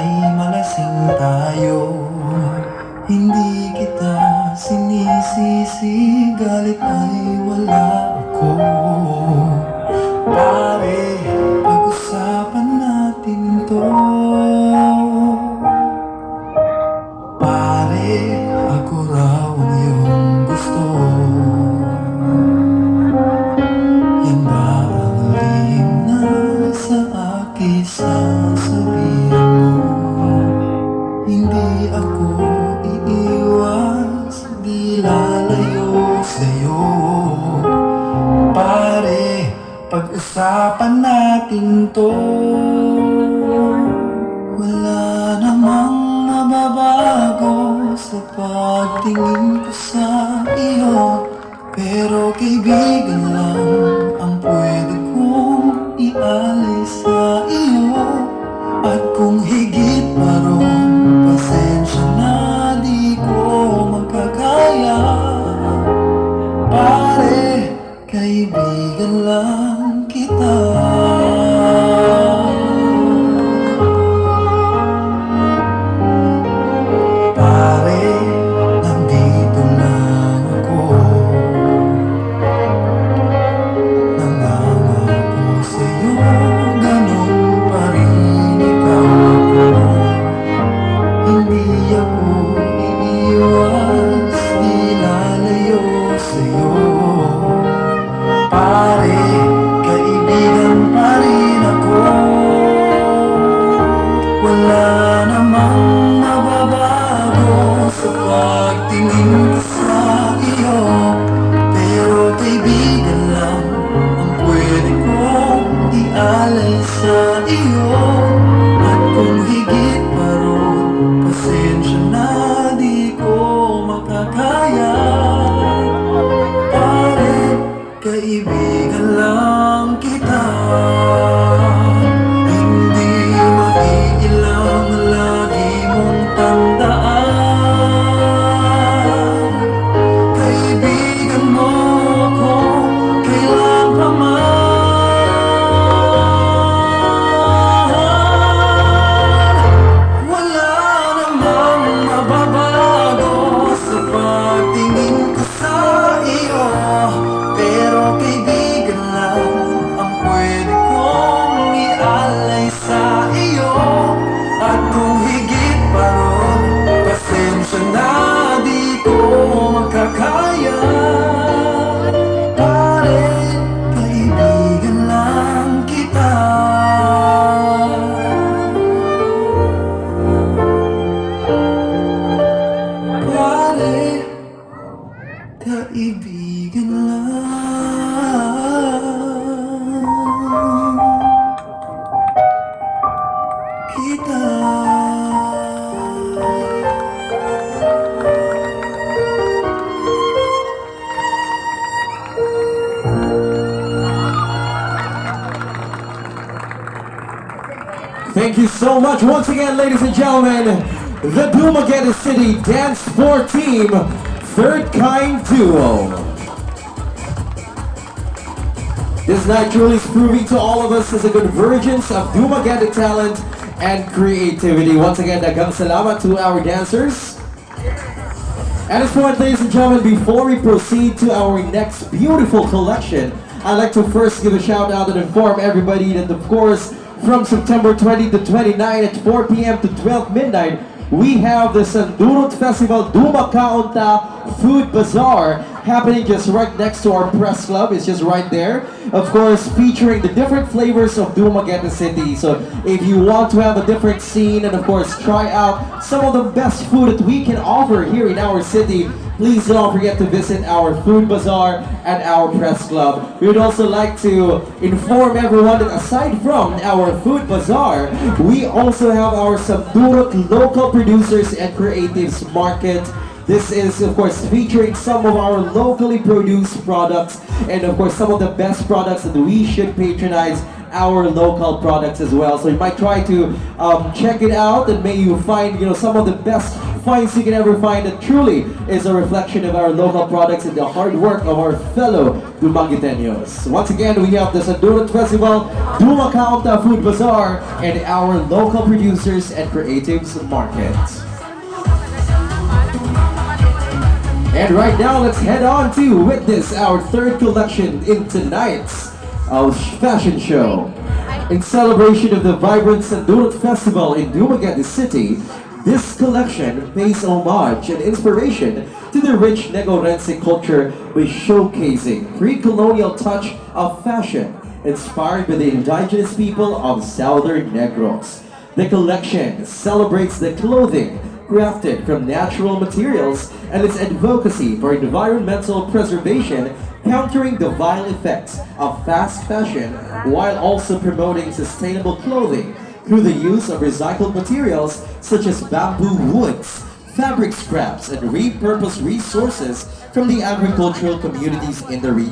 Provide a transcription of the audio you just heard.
ay malasing tayo. Hindi kita sinisisi, galit ay wala ako. Pare, pag-usapan natin to. Pare, ako raw ang iyong gusto. Yan ba ang lihim na sa akin sasabihin mo? Hindi ako iiwas, di lalayo sa'yo. Pare, pag-usapan natin to. Wala namang mababago sa pagtingin ko sa iyo, pero kaibigan lang ang pwede kong ialay sa iyo. At kung higit pa ron, pasensya na di ko magkakaya. Pare, kaibigan lang kita. Pare, nandito lang ako. Nangangako sa'yo, ganun pa rin ikaw ako. Hindi ako iiwas, di lalayo sa'yo. Pare, kaibigan pa rin ako. Wala namang mababago sa pagtingin ko sa iyo, pero kaibigan lang ang pwede kong ialay sa iyo. At kung higit pa ron, pasensya na di ko makakaya. Pare, kaibigan lang kita. Hindi maiilang lagi mong tandaan. Kaibigan mo ko kailan pa man. Wala namang mababago sa pagtingin ko sa iyo, pero kaibigan lang ang pwede kong ialay sa iyo. At kung higit pa ron, pasensya na di ko makakaya. Pare, kaibigan lang kita. Pare, kaibigan lang kita. Thank you so much once again, ladies and gentlemen, the Dumaguete City Dance 4 Team, Third Kind Duo. This night truly is proving to all of us as a convergence of Dumaguete talent and creativity. Once again, daghang salamat to our dancers. At this point, ladies and gentlemen, before we proceed to our next beautiful collection, I'd like to first give a shout out and inform everybody that, of course, from September 20 to 29 at 4 p.m. to 12 midnight, we have the Sandurot Festival Duma Kaunta Food Bazaar happening just right next to our press club. It's just right there. Of course, featuring the different flavors of Dumaguete City. So if you want to have a different scene and of course try out some of the best food that we can offer here in our city, please don't forget to visit our food bazaar at our press club. We would also like to inform everyone that aside from our food bazaar, we also have our Sandurot local producers and creatives market. This is, of course, featuring some of our locally produced products and, of course, some of the best products that we should patronize our local products as well. So you might try to check it out, and may you find some of the best finds you can ever find that truly is a reflection of our local products and the hard work of our fellow Dumaguiteños. Once again, we have the Sandurat Festival, Duma Kaunta Food Bazaar, and our local producers and creatives market. And right now, let's head on to witness our third collection in tonight's fashion show. In celebration of the vibrant Sandurat Festival in Dumaguete City, this collection pays homage and inspiration to the rich Negoroense culture by showcasing pre-colonial touch of fashion inspired by the indigenous people of Southern Negros. The collection celebrates the clothing crafted from natural materials and its advocacy for environmental preservation, countering the vile effects of fast fashion while also promoting sustainable clothing through the use of recycled materials such as bamboo woods, fabric scraps, and repurposed resources from the agricultural communities in the region.